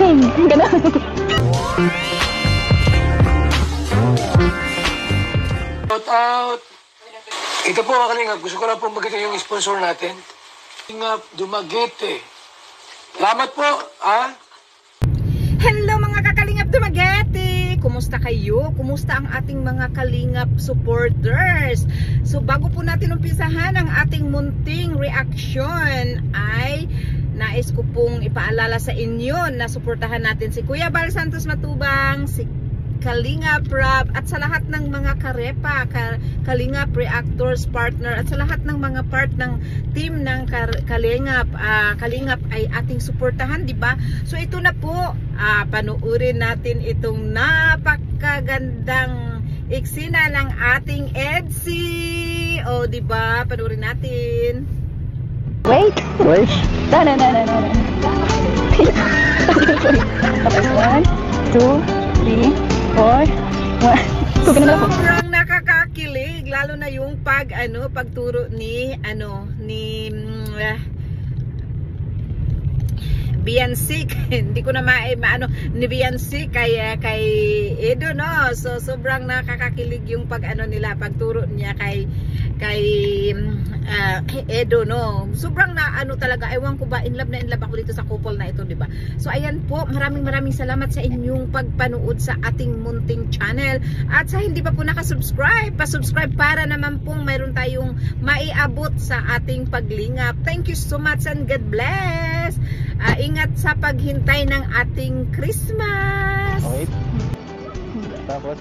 Ganun. Shout out! Ito po mga kalingap, gusto ko lang po magkita yung sponsor natin. Kalingap Dumaguete. Salamat po, ha? Hello mga kakalingap Dumaguete! Kumusta kayo? Kumusta ang ating mga kalingap supporters? So bago po natin umpisahan ang ating munting reaction ay nais ko pong ipaalala sa inyo na suportahan natin si Kuya Bar Santos Matubang, si Kalingap Rab at sa lahat ng mga karepa, Kalingap Reactors partner at sa lahat ng mga part ng team ng Kalingap. Kalingap ay ating suportahan, di ba? So ito na po, panuurin natin itong napakagandang eksena ng ating Edsy. O di ba? Panuurin natin. Wait. No. Okay, 1, 2, 3, 4, 1. Sobrang nakakakilig lalo na yung pagturo ni Biansik. Hindi ko na maano ni Biansik kay Edo, no. So sobrang nakakakilig yung nila pagturo niya kay Edo, no. Sobrang talaga, ewan ko ba, in love ako dito sa couple na ito, di ba? So ayan po, maraming salamat sa inyong pagpanood sa ating munting channel. At sa hindi pa po nakasubscribe, pa-subscribe para naman pong mayroon tayong maiabot sa ating paglingap. Thank you so much and God bless. Ingat sa paghintay ng ating Christmas. Okay. Tapos